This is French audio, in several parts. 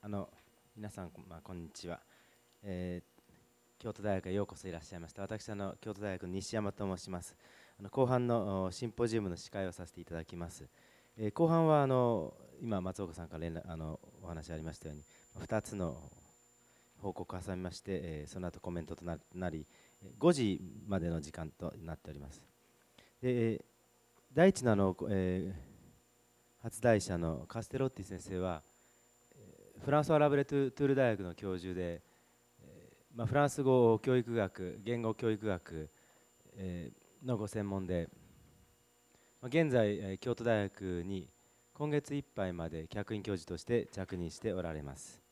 あの皆さん、こんにちは、京都大学へようこそいらっしゃいました。私京都大学の西山と申します。後半のシンポジウムの司会をさせていただきます。後半は今松岡さんからお話ありましたように2つの報告を挟みまして、その後コメントとなり5時までの時間となっております。で第一の発題者のカステロッティ先生はフランソワ・ラブレ・トゥール大学の教授で、フランス語教育学、言語教育学、のご専門で、現在、京都大学に今月いっぱいまで客員教授として着任しておられます。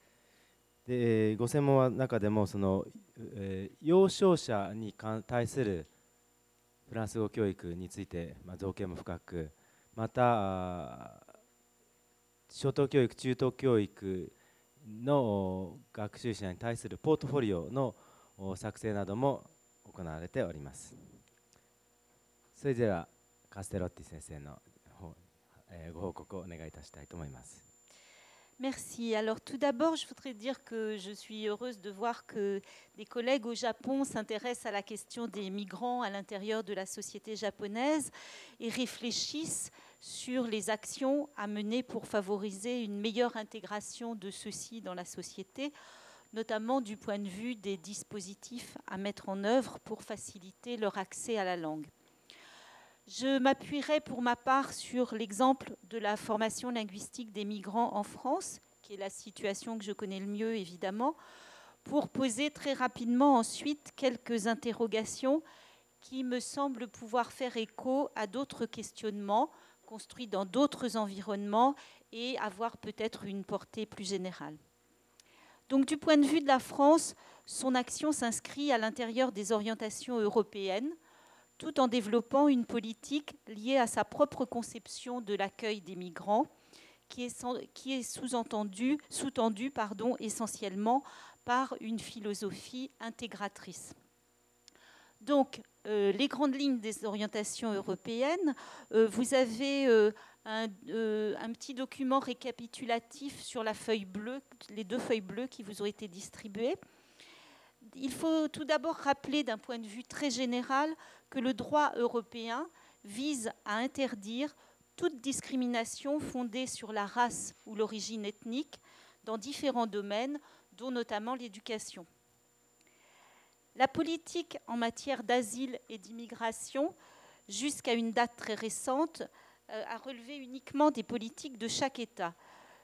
でご専門は中でも幼少者に対するフランス語教育について、造詣も深く、また小等教育、中等教育の学習者に対するポートフォリオの作成なども行われております。それではカステロッティ先生のご報告をお願いいたしたいと思います。Merci. Alors tout d'abord, je voudrais dire que je suis heureuse de voir que des collègues au Japon s'intéressent à la question des migrants à l'intérieur de la société japonaise et réfléchissent sur les actions à mener pour favoriser une meilleure intégration de ceux-ci dans la société, notamment du point de vue des dispositifs à mettre en œuvre pour faciliter leur accès à la langue. Je m'appuierai pour ma part sur l'exemple de la formation linguistique des migrants en France, qui est la situation que je connais le mieux évidemment, pour poser très rapidement ensuite quelques interrogations qui me semblent pouvoir faire écho à d'autres questionnements construits dans d'autres environnements et avoir peut-être une portée plus générale. Donc du point de vue de la France, son action s'inscrit à l'intérieur des orientations européennes, tout en développant une politique liée à sa propre conception de l'accueil des migrants, qui est sous-tendue essentiellement par une philosophie intégratrice. Donc, les grandes lignes des orientations européennes, vous avez un petit document récapitulatif sur la feuille bleue, les 2 feuilles bleues qui vous ont été distribuées. Il faut tout d'abord rappeler d'un point de vue très général que le droit européen vise à interdire toute discrimination fondée sur la race ou l'origine ethnique dans différents domaines, dont notamment l'éducation. La politique en matière d'asile et d'immigration, jusqu'à une date très récente, a relevé uniquement des politiques de chaque État.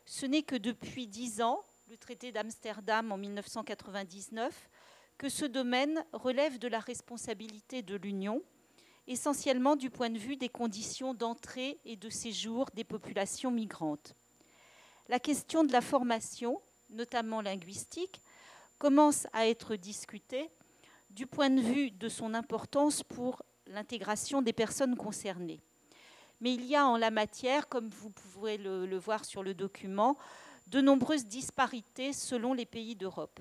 Ce n'est que depuis 10 ans, le traité d'Amsterdam en 1999, que ce domaine relève de la responsabilité de l'Union, essentiellement du point de vue des conditions d'entrée et de séjour des populations migrantes. La question de la formation, notamment linguistique, commence à être discutée du point de vue de son importance pour l'intégration des personnes concernées. Mais il y a en la matière, comme vous pouvez le voir sur le document, de nombreuses disparités selon les pays d'Europe.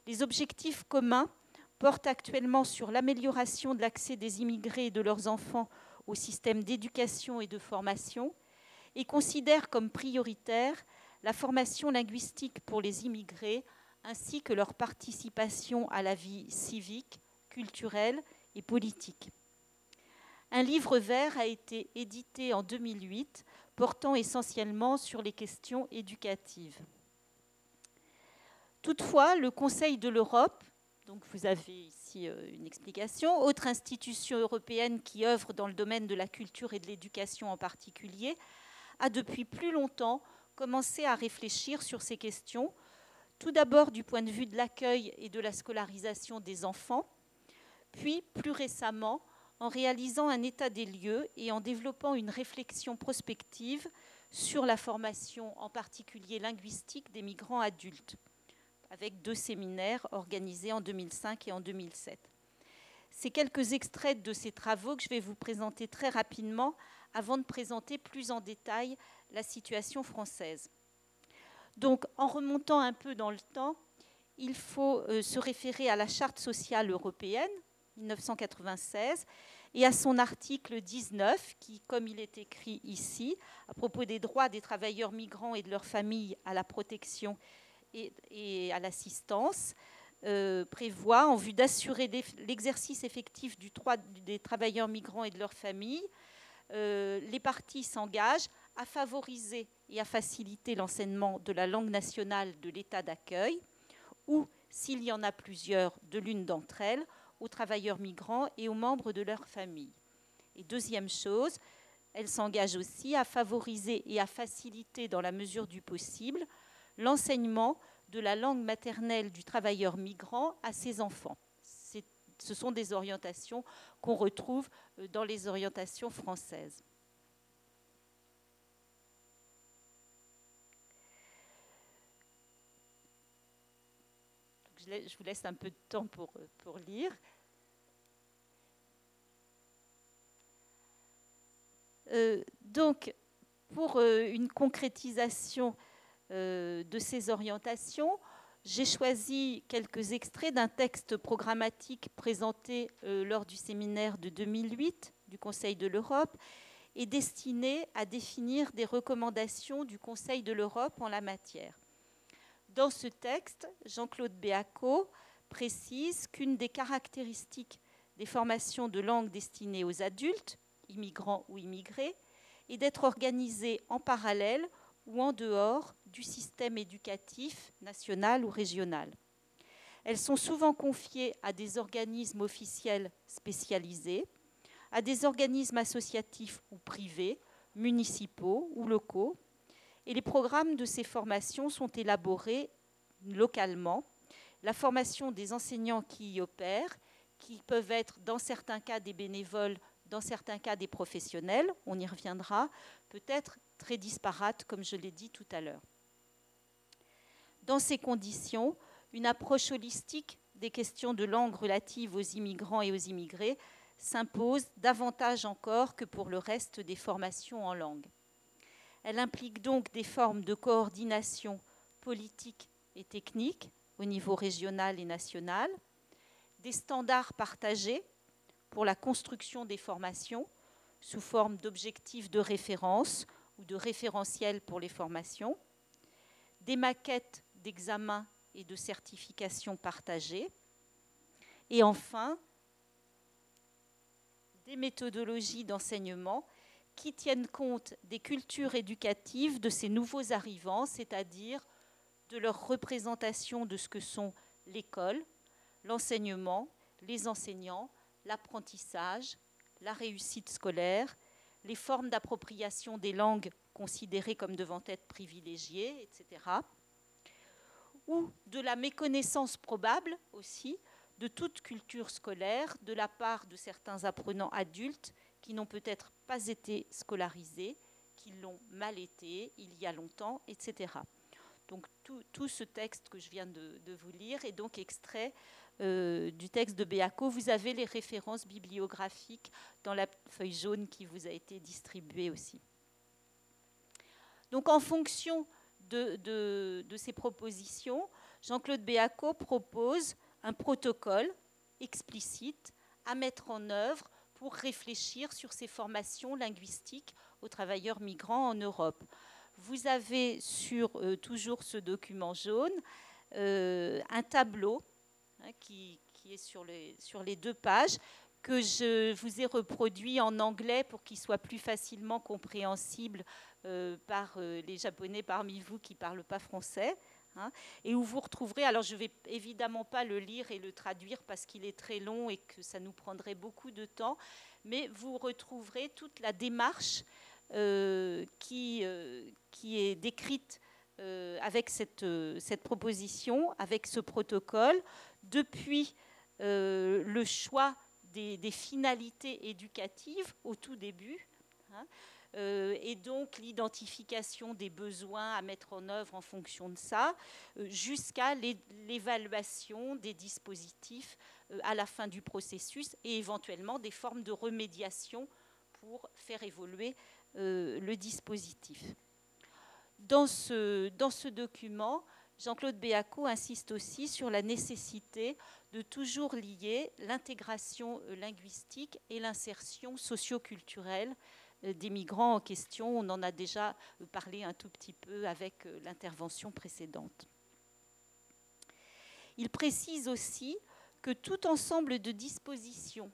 Les objectifs communs portent actuellement sur l'amélioration de l'accès des immigrés et de leurs enfants au système d'éducation et de formation et considèrent comme prioritaire la formation linguistique pour les immigrés ainsi que leur participation à la vie civique, culturelle et politique. Un livre vert a été édité en 2008 portant essentiellement sur les questions éducatives. Toutefois, le Conseil de l'Europe, donc vous avez ici une explication, autre institution européenne qui œuvre dans le domaine de la culture et de l'éducation en particulier, a depuis plus longtemps commencé à réfléchir sur ces questions, tout d'abord du point de vue de l'accueil et de la scolarisation des enfants, puis plus récemment en réalisant un état des lieux et en développant une réflexion prospective sur la formation, en particulier linguistique, des migrants adultes, avec 2 séminaires organisés en 2005 et en 2007. C'est quelques extraits de ces travaux que je vais vous présenter très rapidement avant de présenter plus en détail la situation française. Donc, en remontant un peu dans le temps, il faut se référer à la Charte sociale européenne, 1996, et à son article 19 qui, comme il est écrit ici, à propos des droits des travailleurs migrants et de leurs familles à la protection et à l'assistance, prévoit, en vue d'assurer l'exercice effectif du droit des travailleurs migrants et de leurs familles, les parties s'engagent à favoriser et à faciliter l'enseignement de la langue nationale de l'État d'accueil, ou, s'il y en a plusieurs, de l'une d'entre elles, aux travailleurs migrants et aux membres de leur famille. Et deuxième chose, elle s'engage aussi à favoriser et à faciliter, dans la mesure du possible, l'enseignement de la langue maternelle du travailleur migrant à ses enfants. Ce sont des orientations qu'on retrouve dans les orientations françaises. Je vous laisse un peu de temps pour lire. Donc, pour une concrétisation de ces orientations, j'ai choisi quelques extraits d'un texte programmatique présenté lors du séminaire de 2008 du Conseil de l'Europe et destiné à définir des recommandations du Conseil de l'Europe en la matière. Dans ce texte, Jean-Claude Béaco précise qu'une des caractéristiques des formations de langue destinées aux adultes, immigrants ou immigrés, est d'être organisées en parallèle ou en dehors du système éducatif national ou régional. Elles sont souvent confiées à des organismes officiels spécialisés, à des organismes associatifs ou privés, municipaux ou locaux, et les programmes de ces formations sont élaborés localement. La formation des enseignants qui y opèrent, qui peuvent être dans certains cas des bénévoles, dans certains cas des professionnels, on y reviendra, peut être très disparate, comme je l'ai dit tout à l'heure. Dans ces conditions, une approche holistique des questions de langue relatives aux immigrants et aux immigrés s'impose davantage encore que pour le reste des formations en langue. Elle implique donc des formes de coordination politique et technique au niveau régional et national, des standards partagés pour la construction des formations sous forme d'objectifs de référence ou de référentiels pour les formations, des maquettes d'examen et de certification partagées, et enfin des méthodologies d'enseignement qui tiennent compte des cultures éducatives de ces nouveaux arrivants, c'est-à-dire de leur représentation de ce que sont l'école, l'enseignement, les enseignants, l'apprentissage, la réussite scolaire, les formes d'appropriation des langues considérées comme devant être privilégiées, etc. Ou de la méconnaissance probable aussi de toute culture scolaire de la part de certains apprenants adultes qui n'ont peut-être pas été scolarisés, qui l'ont mal été il y a longtemps, etc. Donc tout ce texte que je viens de vous lire est donc extrait du texte de Béaco. Vous avez les références bibliographiques dans la feuille jaune qui vous a été distribuée aussi. Donc en fonction de ces propositions, Jean-Claude Béaco propose un protocole explicite à mettre en œuvre pour réfléchir sur ces formations linguistiques aux travailleurs migrants en Europe. Vous avez sur toujours ce document jaune un tableau qui est sur les 2 pages que je vous ai reproduit en anglais pour qu'il soit plus facilement compréhensible par les Japonais parmi vous qui ne parlent pas français. Et où vous retrouverez, alors je ne vais évidemment pas le lire et le traduire parce qu'il est très long et que ça nous prendrait beaucoup de temps, mais vous retrouverez toute la démarche qui est décrite avec cette proposition, avec ce protocole, depuis le choix des finalités éducatives au tout début, et donc l'identification des besoins à mettre en œuvre en fonction de ça, jusqu'à l'évaluation des dispositifs à la fin du processus et éventuellement des formes de remédiation pour faire évoluer le dispositif. Dans ce document, Jean-Claude Béaco insiste aussi sur la nécessité de toujours lier l'intégration linguistique et l'insertion socio-culturelle des migrants en question. On en a déjà parlé un tout petit peu avec l'intervention précédente. Il précise aussi que tout ensemble de dispositions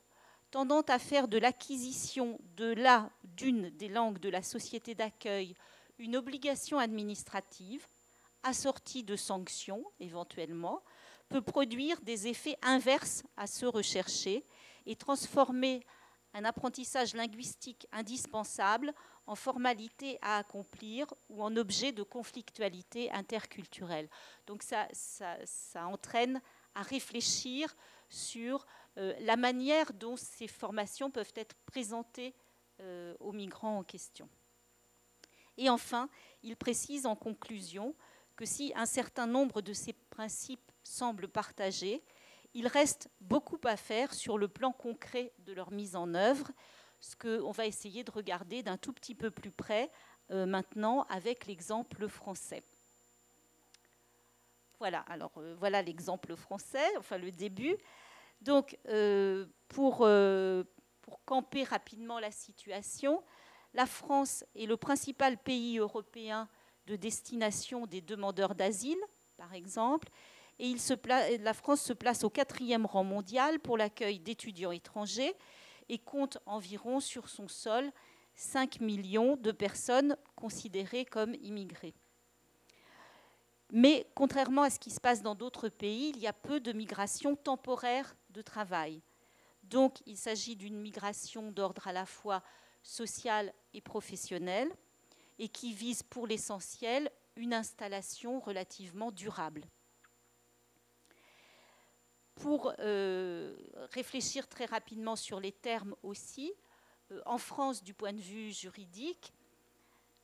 tendant à faire de l'acquisition d'une des langues de la société d'accueil une obligation administrative, assortie de sanctions éventuellement, peut produire des effets inverses à ceux recherchés et transformer un apprentissage linguistique indispensable en formalité à accomplir ou en objet de conflictualité interculturelle. Donc ça entraîne à réfléchir sur la manière dont ces formations peuvent être présentées aux migrants en question. Et enfin, il précise en conclusion que si un certain nombre de ces principes semblent partagés, il reste beaucoup à faire sur le plan concret de leur mise en œuvre, ce qu'on va essayer de regarder d'un tout petit peu plus près maintenant avec l'exemple français. Voilà, alors voilà l'exemple français, enfin le début. Donc, pour camper rapidement la situation, la France est le principal pays européen de destination des demandeurs d'asile, par exemple, et la France se place au 4e rang mondial pour l'accueil d'étudiants étrangers et compte environ sur son sol 5 millions de personnes considérées comme immigrées. Mais contrairement à ce qui se passe dans d'autres pays, il y a peu de migration temporaire de travail. Donc, il s'agit d'une migration d'ordre à la fois social et professionnel et qui vise pour l'essentiel une installation relativement durable. Pour réfléchir très rapidement sur les termes aussi, en France, du point de vue juridique,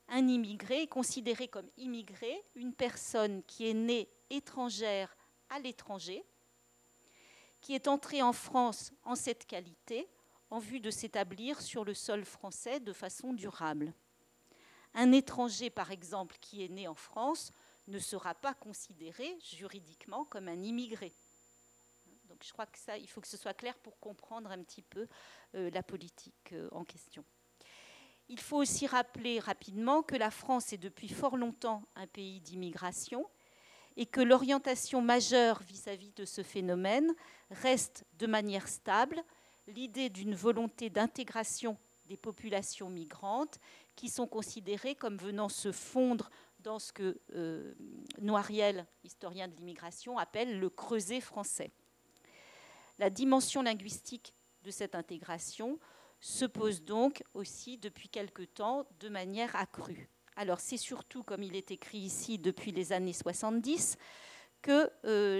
un immigré est considéré comme immigré une personne qui est née étrangère à l'étranger, qui est entrée en France en cette qualité en vue de s'établir sur le sol français de façon durable. Un étranger, par exemple, qui est né en France ne sera pas considéré juridiquement comme un immigré. Donc je crois que ça, il faut que ce soit clair pour comprendre un petit peu la politique en question. Il faut aussi rappeler rapidement que la France est depuis fort longtemps un pays d'immigration et que l'orientation majeure vis-à-vis de ce phénomène reste de manière stable l'idée d'une volonté d'intégration des populations migrantes qui sont considérées comme venant se fondre dans ce que Noiriel, historien de l'immigration, appelle le creuset français. La dimension linguistique de cette intégration se pose donc aussi depuis quelque temps de manière accrue. Alors c'est surtout, comme il est écrit ici, depuis les années 70, que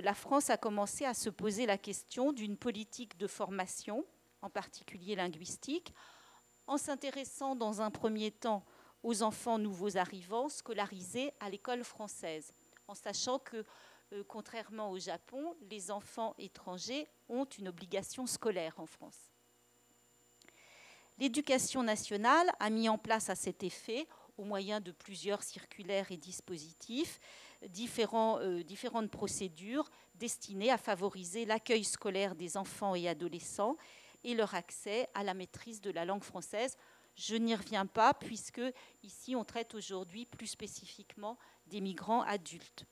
la France a commencé à se poser la question d'une politique de formation, en particulier linguistique, en s'intéressant dans un premier temps aux enfants nouveaux arrivants scolarisés à l'école française, en sachant que, contrairement au Japon, les enfants étrangers ont une obligation scolaire en France. L'Éducation nationale a mis en place à cet effet, au moyen de plusieurs circulaires et dispositifs, différentes procédures destinées à favoriser l'accueil scolaire des enfants et adolescents et leur accès à la maîtrise de la langue française. Je n'y reviens pas puisque ici on traite aujourd'hui plus spécifiquement des migrants adultes.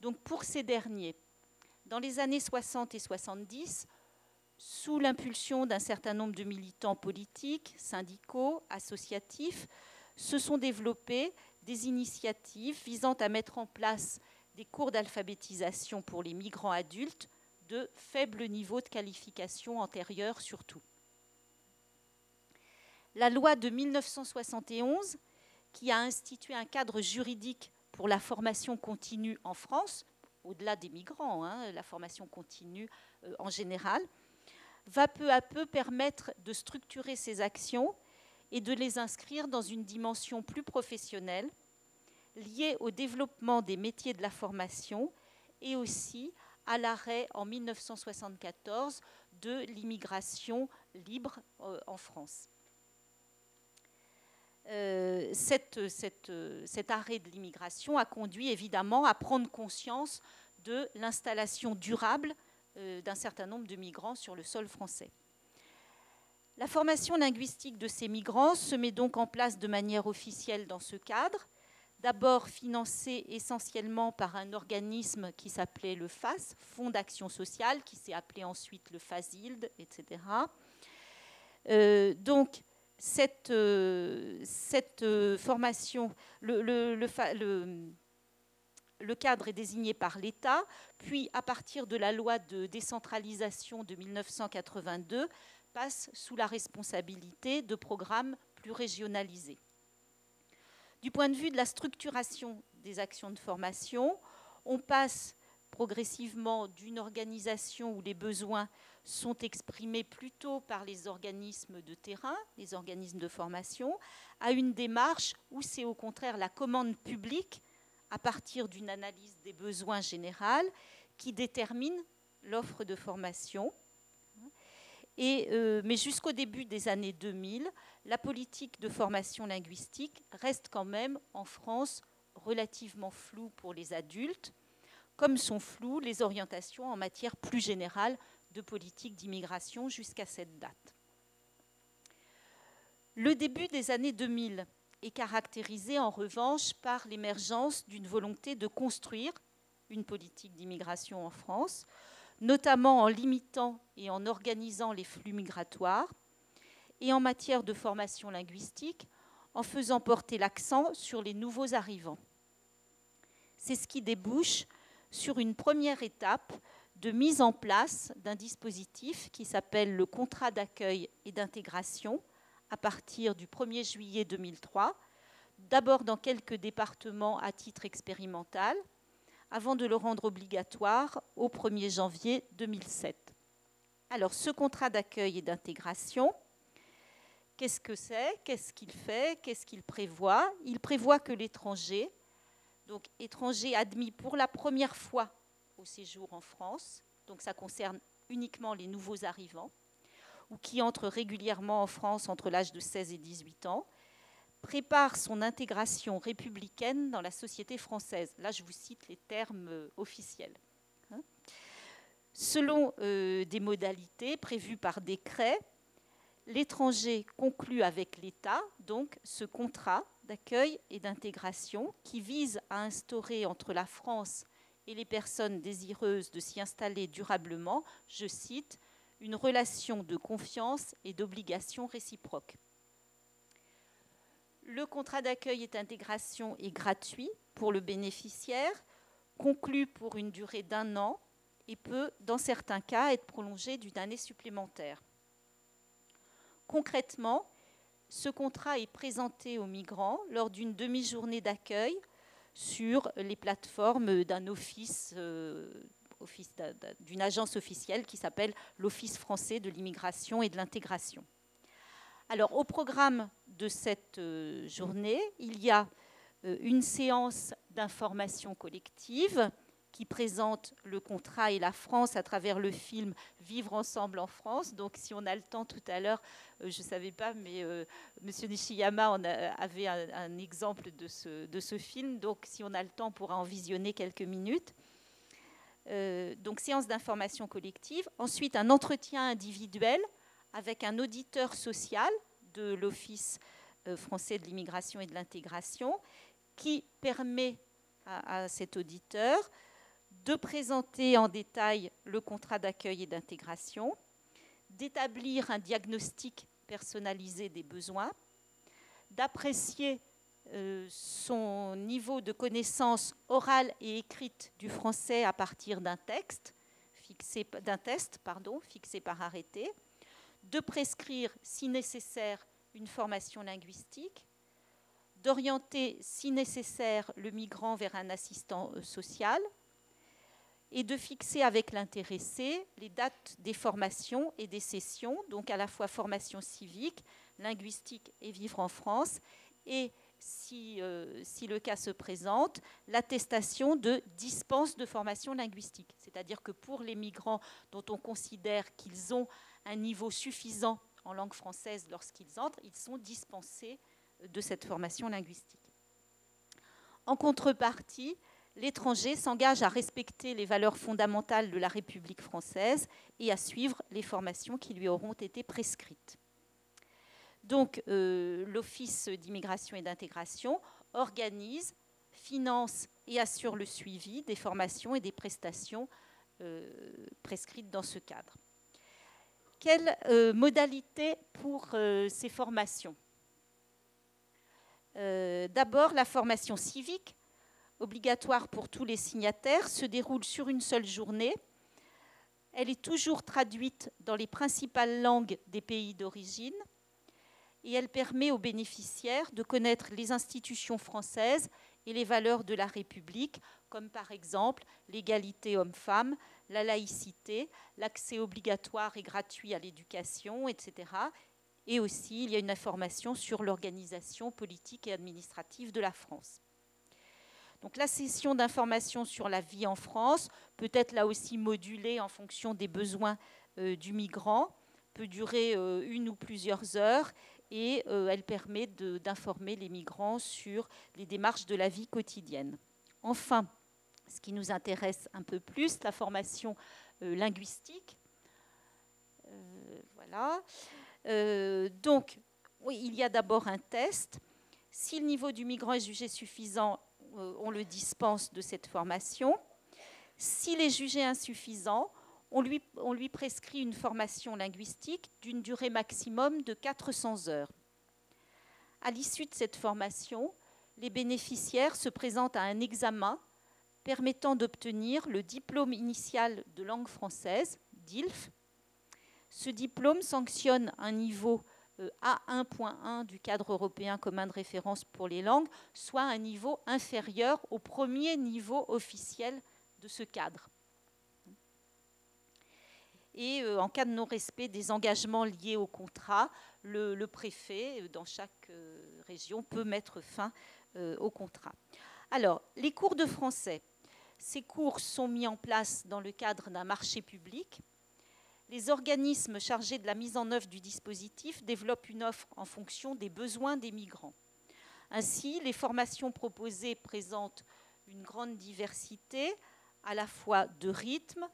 Donc pour ces derniers, dans les années 60 et 70, sous l'impulsion d'un certain nombre de militants politiques, syndicaux, associatifs, se sont développées des initiatives visant à mettre en place des cours d'alphabétisation pour les migrants adultes de faible niveau de qualification antérieure surtout. La loi de 1971, qui a institué un cadre juridique pour la formation continue en France, au-delà des migrants, la formation continue en général, va peu à peu permettre de structurer ces actions et de les inscrire dans une dimension plus professionnelle, liée au développement des métiers de la formation et aussi à l'arrêt en 1974 de l'immigration libre en France. cet arrêt de l'immigration a conduit évidemment à prendre conscience de l'installation durable d'un certain nombre de migrants sur le sol français. La formation linguistique de ces migrants se met donc en place de manière officielle dans ce cadre, d'abord financée essentiellement par un organisme qui s'appelait le FAS, Fonds d'action sociale, qui s'est appelé ensuite le FASILD, etc. Donc, cette formation, le cadre est désigné par l'État, puis à partir de la loi de décentralisation de 1982, passe sous la responsabilité de programmes plus régionalisés. Du point de vue de la structuration des actions de formation, on passe progressivement d'une organisation où les besoins sont exprimés plutôt par les organismes de terrain, les organismes de formation, à une démarche où c'est au contraire la commande publique, à partir d'une analyse des besoins généraux, qui détermine l'offre de formation. Mais jusqu'au début des années 2000, la politique de formation linguistique reste quand même en France relativement floue pour les adultes, comme sont floues les orientations en matière plus générale de politique d'immigration jusqu'à cette date. Le début des années 2000 est caractérisé en revanche par l'émergence d'une volonté de construire une politique d'immigration en France, notamment en limitant et en organisant les flux migratoires, et en matière de formation linguistique, en faisant porter l'accent sur les nouveaux arrivants. C'est ce qui débouche sur une première étape de mise en place d'un dispositif qui s'appelle le contrat d'accueil et d'intégration à partir du 1er juillet 2003, d'abord dans quelques départements à titre expérimental, avant de le rendre obligatoire au 1er janvier 2007. Alors, ce contrat d'accueil et d'intégration, qu'est-ce que c'est? Qu'est-ce qu'il fait? Qu'est-ce qu'il prévoit? Il prévoit que l'étranger, donc étranger admis pour la première fois au séjour en France, donc ça concerne uniquement les nouveaux arrivants, ou qui entrent régulièrement en France entre l'âge de 16 et 18 ans, prépare son intégration républicaine dans la société française. Là, je vous cite les termes officiels. Selon des modalités prévues par décret, l'étranger conclut avec l'État donc ce contrat d'accueil et d'intégration qui vise à instaurer entre la France et les personnes désireuses de s'y installer durablement, je cite, une relation de confiance et d'obligation réciproque. Le contrat d'accueil et d'intégration est gratuit pour le bénéficiaire, conclu pour une durée d'1 an et peut, dans certains cas, être prolongé d'une année supplémentaire. Concrètement, ce contrat est présenté aux migrants lors d'une demi-journée d'accueil sur les plateformes d'un d'une agence officielle qui s'appelle l'Office français de l'immigration et de l'intégration. Alors, au programme de cette journée, il y a une séance d'information collective qui présente le contrat et la France à travers le film « Vivre ensemble en France ». Donc, si on a le temps tout à l'heure, je ne savais pas, mais M. Nishiyama avait un exemple de ce film. Donc, si on a le temps, on pourra en visionner quelques minutes. Donc, séance d'information collective. Ensuite, un entretien individuel avec un auditeur social de l'Office français de l'immigration et de l'intégration qui permet à cet auditeur de présenter en détail le contrat d'accueil et d'intégration, d'établir un diagnostic personnalisé des besoins, d'apprécier son niveau de connaissance orale et écrite du français à partir d'un test fixé par arrêté, de prescrire, si nécessaire, une formation linguistique, d'orienter, si nécessaire, le migrant vers un assistant social et de fixer avec l'intéressé les dates des formations et des sessions, donc à la fois formation civique, linguistique et vivre en France, et si le cas se présente, l'attestation de dispense de formation linguistique. C'est-à-dire que pour les migrants dont on considère qu'ils ont un niveau suffisant en langue française lorsqu'ils entrent, ils sont dispensés de cette formation linguistique. En contrepartie, l'étranger s'engage à respecter les valeurs fondamentales de la République française et à suivre les formations qui lui auront été prescrites. Donc, l'Office d'immigration et d'intégration organise, finance et assure le suivi des formations et des prestations prescrites dans ce cadre. Quelles modalités pour ces formations ? D'abord, la formation civique, obligatoire pour tous les signataires, se déroule sur une seule journée. Elle est toujours traduite dans les principales langues des pays d'origine et elle permet aux bénéficiaires de connaître les institutions françaises et les valeurs de la République, comme par exemple l'égalité homme-femme, la laïcité, l'accès obligatoire et gratuit à l'éducation, etc. Et aussi, il y a une information sur l'organisation politique et administrative de la France. Donc, la session d'information sur la vie en France peut être là aussi modulée en fonction des besoins du migrant, peut durer une ou plusieurs heures et elle permet d'informer les migrants sur les démarches de la vie quotidienne. Enfin, ce qui nous intéresse un peu plus, la formation linguistique. Voilà. Donc, oui, il y a d'abord un test. Si le niveau du migrant est jugé suffisant, on le dispense de cette formation. S'il est jugé insuffisant, on lui prescrit une formation linguistique d'une durée maximum de 400 heures. À l'issue de cette formation, les bénéficiaires se présentent à un examen permettant d'obtenir le diplôme initial de langue française, DILF. Ce diplôme sanctionne un niveau A1.1 du cadre européen commun de référence pour les langues, soit un niveau inférieur au premier niveau officiel de ce cadre. Et en cas de non-respect des engagements liés au contrat, le préfet dans chaque région peut mettre fin au contrat. Alors, les cours de français. Ces cours sont mis en place dans le cadre d'un marché public. Les organismes chargés de la mise en œuvre du dispositif développent une offre en fonction des besoins des migrants. Ainsi, les formations proposées présentent une grande diversité, à la fois de rythme,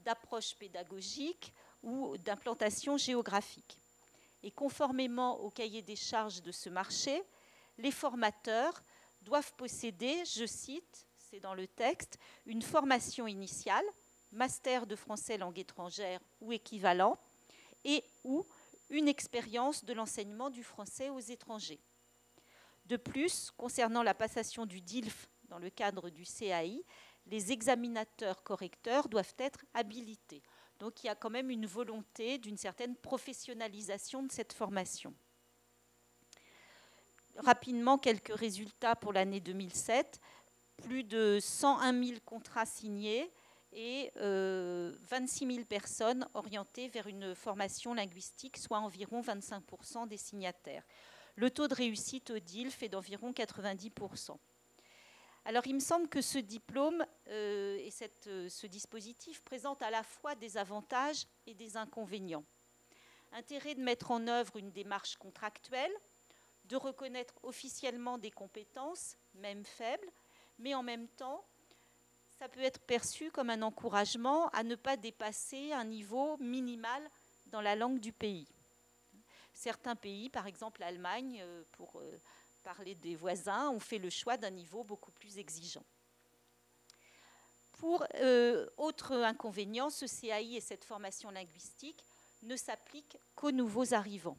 d'approche pédagogique ou d'implantation géographique. Et conformément au cahier des charges de ce marché, les formateurs doivent posséder, je cite, c'est dans le texte, une formation initiale, master de français langue étrangère ou équivalent, et ou une expérience de l'enseignement du français aux étrangers. De plus, concernant la passation du DILF dans le cadre du CAI, les examinateurs correcteurs doivent être habilités. Donc il y a quand même une volonté d'une certaine professionnalisation de cette formation. Rapidement, quelques résultats pour l'année 2007. Plus de 101 000 contrats signés et 26 000 personnes orientées vers une formation linguistique, soit environ 25% des signataires. Le taux de réussite au DILF est d'environ 90%. Alors, il me semble que ce diplôme et ce dispositif présentent à la fois des avantages et des inconvénients. Intérêt de mettre en œuvre une démarche contractuelle, de reconnaître officiellement des compétences, même faibles, mais en même temps, ça peut être perçu comme un encouragement à ne pas dépasser un niveau minimal dans la langue du pays. Certains pays, par exemple l'Allemagne, pour parler des voisins, ont fait le choix d'un niveau beaucoup plus exigeant. Pour autre inconvénient, ce CAI et cette formation linguistique ne s'appliquent qu'aux nouveaux arrivants.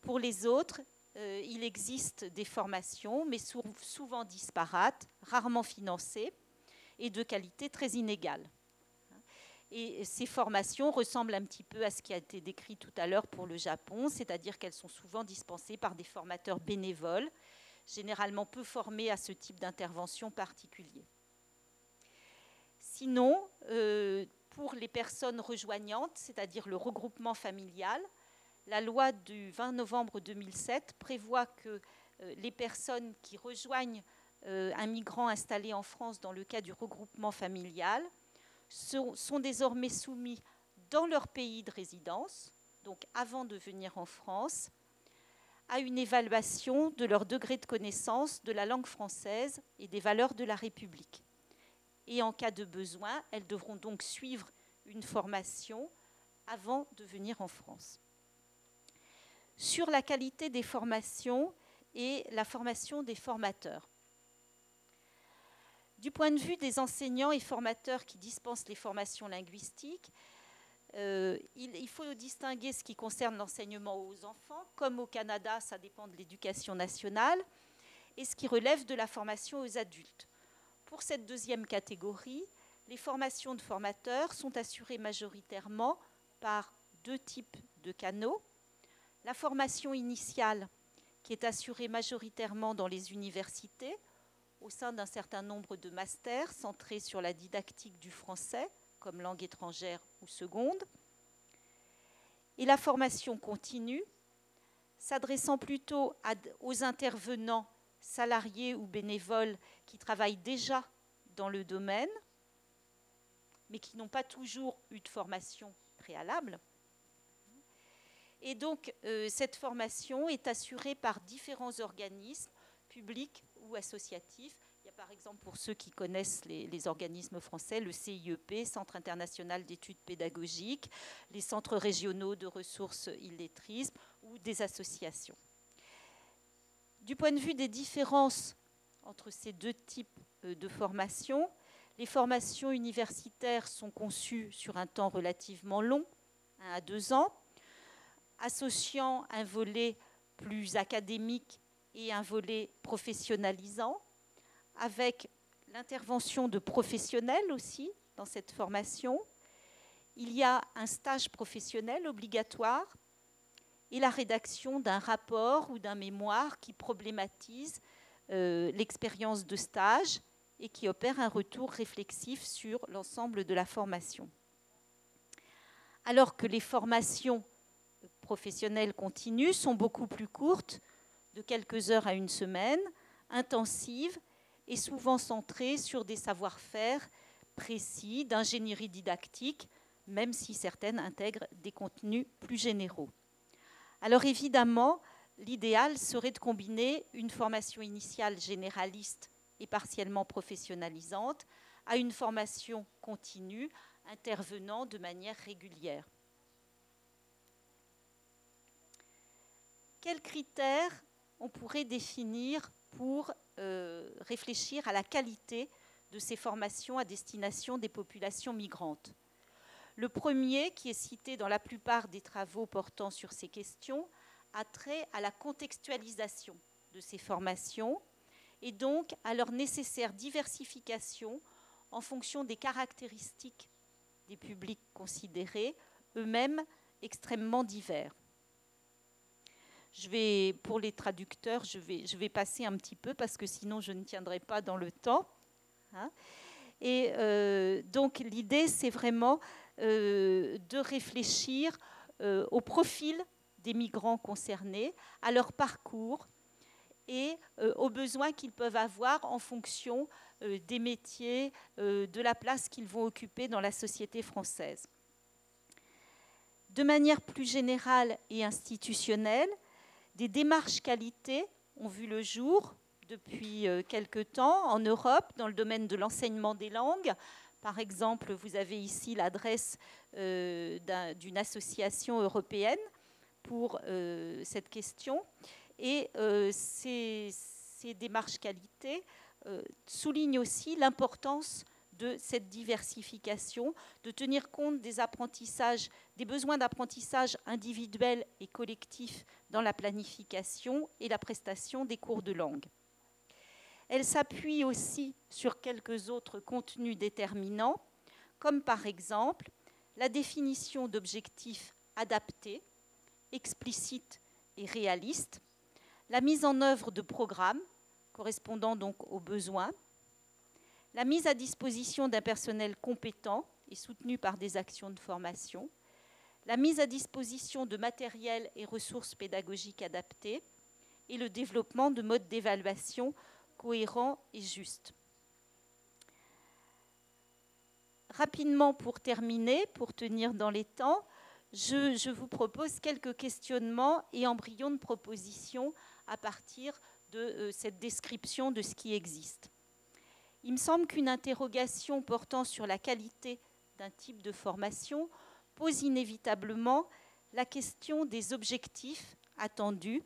Pour les autres, il existe des formations, mais souvent disparates, rarement financées et de qualité très inégale. Et ces formations ressemblent un petit peu à ce qui a été décrit tout à l'heure pour le Japon, c'est-à-dire qu'elles sont souvent dispensées par des formateurs bénévoles, généralement peu formés à ce type d'intervention particulier. Sinon, pour les personnes rejoignantes, c'est-à-dire le regroupement familial, la loi du 20 novembre 2007 prévoit que les personnes qui rejoignent un migrant installé en France dans le cas du regroupement familial sont désormais soumis dans leur pays de résidence, donc avant de venir en France, à une évaluation de leur degré de connaissance de la langue française et des valeurs de la République. Et en cas de besoin, elles devront donc suivre une formation avant de venir en France. Sur la qualité des formations et la formation des formateurs. Du point de vue des enseignants et formateurs qui dispensent les formations linguistiques, il faut distinguer ce qui concerne l'enseignement aux enfants, comme au Canada, ça dépend de l'éducation nationale, et ce qui relève de la formation aux adultes. Pour cette deuxième catégorie, les formations de formateurs sont assurées majoritairement par deux types de canaux. La formation initiale, qui est assurée majoritairement dans les universités, au sein d'un certain nombre de masters centrés sur la didactique du français, comme langue étrangère ou seconde. Et la formation continue, s'adressant plutôt aux intervenants salariés ou bénévoles qui travaillent déjà dans le domaine, mais qui n'ont pas toujours eu de formation préalable. Et donc, cette formation est assurée par différents organismes, publics ou associatifs. Il y a par exemple, pour ceux qui connaissent les organismes français, le CIEP, Centre international d'études pédagogiques, les centres régionaux de ressources illettrisme ou des associations. Du point de vue des différences entre ces deux types de formations, les formations universitaires sont conçues sur un temps relativement long, 1 à 2 ans, associant un volet plus académique et un volet professionnalisant, avec l'intervention de professionnels aussi dans cette formation. Il y a un stage professionnel obligatoire et la rédaction d'un rapport ou d'un mémoire qui problématise l'expérience de stage et qui opère un retour réflexif sur l'ensemble de la formation. Alors que les formations professionnelles continues sont beaucoup plus courtes, de quelques heures à une semaine, intensives et souvent centrées sur des savoir-faire précis d'ingénierie didactique, même si certaines intègrent des contenus plus généraux. Alors évidemment, l'idéal serait de combiner une formation initiale généraliste et partiellement professionnalisante à une formation continue intervenant de manière régulière. Quels critères on pourrait définir pour réfléchir à la qualité de ces formations à destination des populations migrantes? Le premier, qui est cité dans la plupart des travaux portant sur ces questions, a trait à la contextualisation de ces formations et donc à leur nécessaire diversification en fonction des caractéristiques des publics considérés, eux-mêmes extrêmement divers. Pour les traducteurs, je vais passer un petit peu parce que sinon je ne tiendrai pas dans le temps. Et donc l'idée, c'est vraiment de réfléchir au profil des migrants concernés, à leur parcours et aux besoins qu'ils peuvent avoir en fonction des métiers, de la place qu'ils vont occuper dans la société française. De manière plus générale et institutionnelle, des démarches qualité ont vu le jour depuis quelque temps en Europe dans le domaine de l'enseignement des langues. Par exemple, vous avez ici l'adresse d'une association européenne pour cette question. Et ces démarches qualité soulignent aussi l'importance de cette diversification, de tenir compte des apprentissages, des besoins d'apprentissage individuels et collectifs dans la planification et la prestation des cours de langue. Elle s'appuie aussi sur quelques autres contenus déterminants, comme par exemple la définition d'objectifs adaptés, explicites et réalistes, la mise en œuvre de programmes correspondant donc aux besoins, la mise à disposition d'un personnel compétent et soutenu par des actions de formation, la mise à disposition de matériel et ressources pédagogiques adaptés et le développement de modes d'évaluation cohérents et justes. Rapidement, pour terminer, pour tenir dans les temps, je vous propose quelques questionnements et embryons de propositions à partir de cette description de ce qui existe. Il me semble qu'une interrogation portant sur la qualité d'un type de formation pose inévitablement la question des objectifs attendus.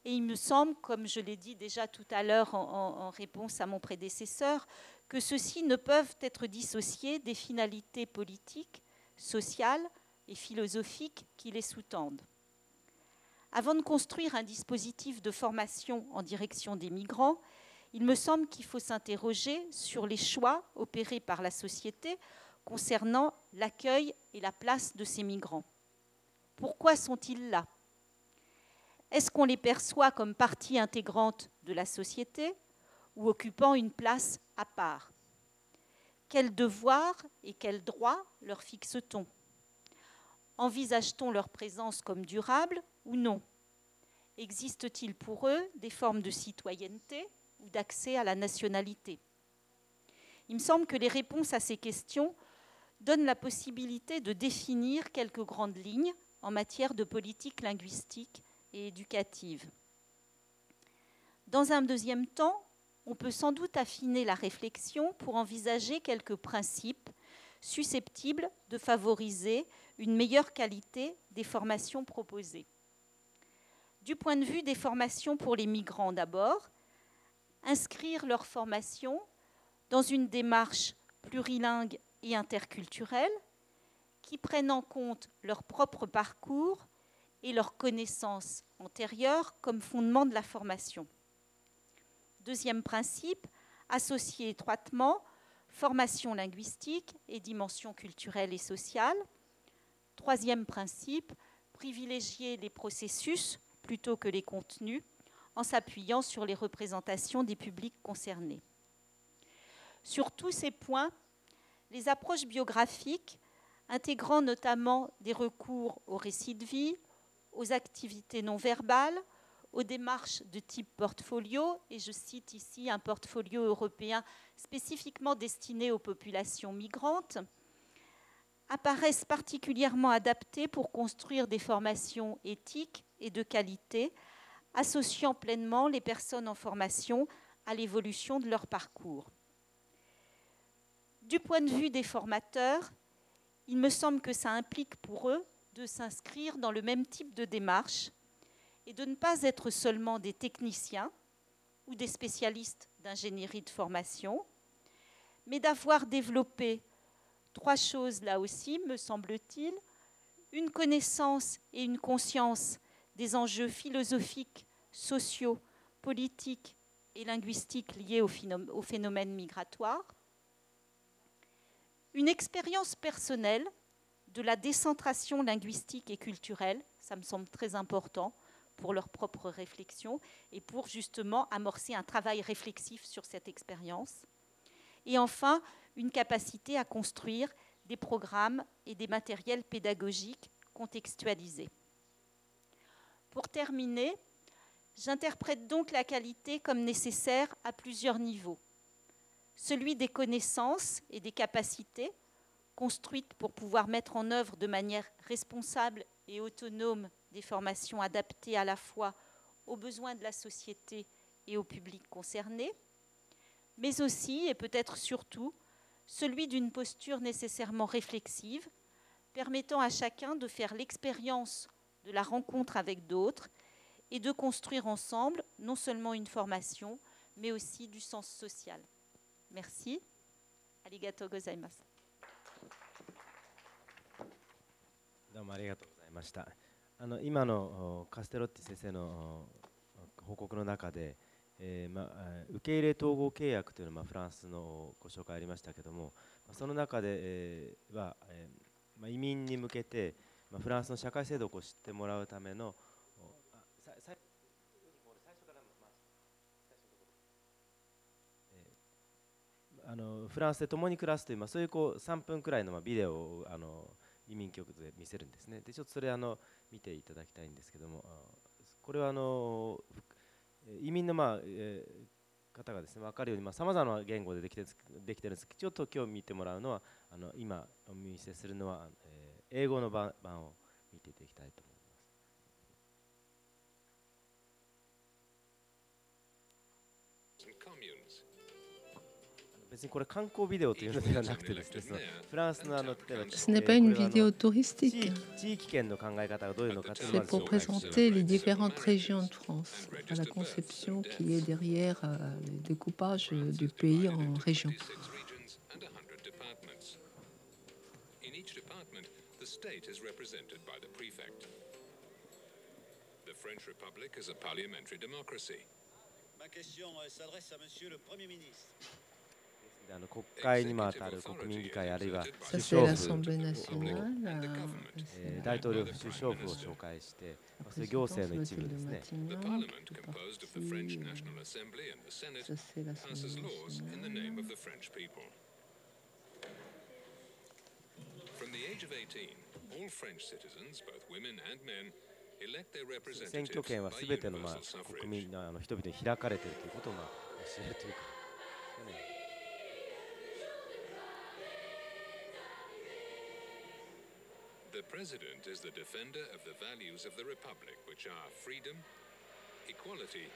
Et il me semble, comme je l'ai dit déjà tout à l'heure en réponse à mon prédécesseur, que ceux-ci ne peuvent être dissociés des finalités politiques, sociales et philosophiques qui les sous-tendent. Avant de construire un dispositif de formation en direction des migrants, il me semble qu'il faut s'interroger sur les choix opérés par la société concernant l'accueil et la place de ces migrants. Pourquoi sont-ils là? Est-ce qu'on les perçoit comme partie intégrante de la société ou occupant une place à part? Quels devoirs et quels droits leur fixe-t-on? Envisage-t-on leur présence comme durable ou non? Existe-t-il pour eux des formes de citoyenneté ou d'accès à la nationalité? Il me semble que les réponses à ces questions donnent la possibilité de définir quelques grandes lignes en matière de politique linguistique et éducative. Dans un deuxième temps, on peut sans doute affiner la réflexion pour envisager quelques principes susceptibles de favoriser une meilleure qualité des formations proposées. Du point de vue des formations pour les migrants d'abord, inscrire leur formation dans une démarche plurilingue et interculturelle qui prenne en compte leur propre parcours et leurs connaissances antérieures comme fondement de la formation. Deuxième principe, associer étroitement formation linguistique et dimension culturelle et sociale. Troisième principe, privilégier les processus plutôt que les contenus en s'appuyant sur les représentations des publics concernés. Sur tous ces points, les approches biographiques, intégrant notamment des recours aux récits de vie, aux activités non verbales, aux démarches de type portfolio, et je cite ici un portfolio européen spécifiquement destiné aux populations migrantes, apparaissent particulièrement adaptées pour construire des formations éthiques et de qualité, associant pleinement les personnes en formation à l'évolution de leur parcours. Du point de vue des formateurs, il me semble que ça implique pour eux de s'inscrire dans le même type de démarche et de ne pas être seulement des techniciens ou des spécialistes d'ingénierie de formation, mais d'avoir développé trois choses là aussi, me semble-t-il, une connaissance et une conscience des enjeux philosophiques, sociaux, politiques et linguistiques liés au phénomène migratoire, une expérience personnelle de la décentration linguistique et culturelle, ça me semble très important pour leur propre réflexion et pour justement amorcer un travail réflexif sur cette expérience. Et enfin, une capacité à construire des programmes et des matériels pédagogiques contextualisés. Pour terminer, j'interprète donc la qualité comme nécessaire à plusieurs niveaux. Celui des connaissances et des capacités construites pour pouvoir mettre en œuvre de manière responsable et autonome des formations adaptées à la fois aux besoins de la société et au public concerné, mais aussi, et peut-être surtout, celui d'une posture nécessairement réflexive, permettant à chacun de faire l'expérience de la rencontre avec d'autres et de construire ensemble non seulement une formation, mais aussi du sens social. Merci. Arigatou gozaimasu. どうもありがとうございました。今のカステロッティ先生の報告の中で、受け入れ統合契約というのはフランスのご紹介ありましたけども、その中では移民に向けてフランスの社会制度を知ってもらうためのフランスで共に暮らすという、そういう3分くらいのビデオを移民局で見せるんですね。でちょっとそれ見ていただきたいんですけども、これは移民の方がですね分かるようにさまざまな言語でできてるんですけど、ちょっと今日見てもらうのは今お見せするのは、英語の版を見ていただきたいと思います。別にこれ観光ビデオというのではなくてですね、フランスの例えば Ce n'est pas une vidéo touristique, 地域圏の考え方がどういうのかというの c'est をまず pour 紹介して présenter les différentes régions de France, enfin, la conception qui est derrière le découpage du pays en régions. In each department, the state is represented by the prefect. The French Republic is a parliamentary democracy. Ma question s'adresse à Monsieur le Premier ministre. 国会に当たる国民議会あるいは Ça, 首 c'est 相府 l'Assemblée nationale. 大統領府首相府を紹介して、それ行政の一部ですね。 The parliament, composed of the French National Assembly and the Senate, Ça, c'est passes l'Assemblée laws in the nationale. name of the French people. From the age of 18, all French citizens, both women and men, elect their 選挙 representatives 権は by すべての universal 国 suffrage. 民の人々に開かれているということを教えるというか。The president is the defender of the values of the republic, which are freedom, equality,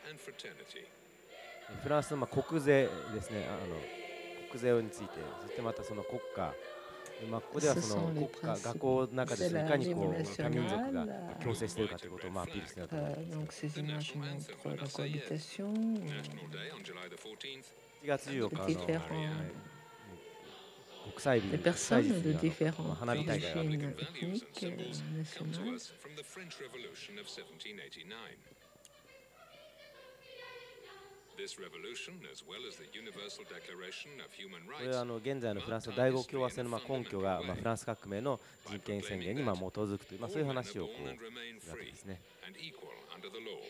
and fraternity. フランスの国税ですね、国税について、そしてまたその国家、ここではその国家、学校の中でいかにこう多民族が共生しているかということをアピールしていると思います。 Donc ces images montrent la cohabitation. National Day on July the 14th. 7月14日の différents 国際日 des 国際 personnes 日 de に différentes 花火大会がある。 origines Values ethniques and symbols come to nationales. us from the French Revolution of 1789. This revolution, as well as the Universal Declaration of Human これ Rights, は現在のフランスの第五共和制の根拠がフランス革命の人権宣言に基づくという、そういう all men 話 are をこ born う and remain するわけ free ですね。 and equal under the law.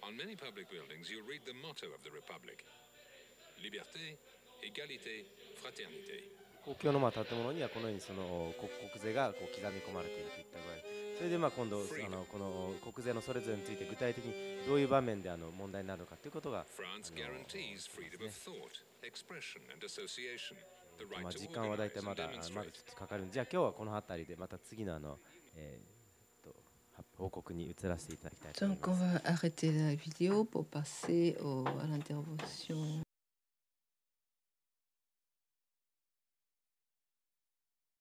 On many public buildings, you'll read the motto of the Republic: Liberté, égalité, fraternité. 公共の建物にはこのようにその国税がこう刻み込まれているといった具合、それで今度この国税のそれぞれについて具体的にどういう場面で問題になるのかということが France guarantees freedom of thought, expression, and association, the right 時 to 間は大 organize 体 and まだちょ demonstrate. っとかかるんで、じゃあ今日はこの辺りでまた次の報告に移らせていただきたいと思い Donc ま on す。 va arrêter la vidéo pour passer à l'intervention.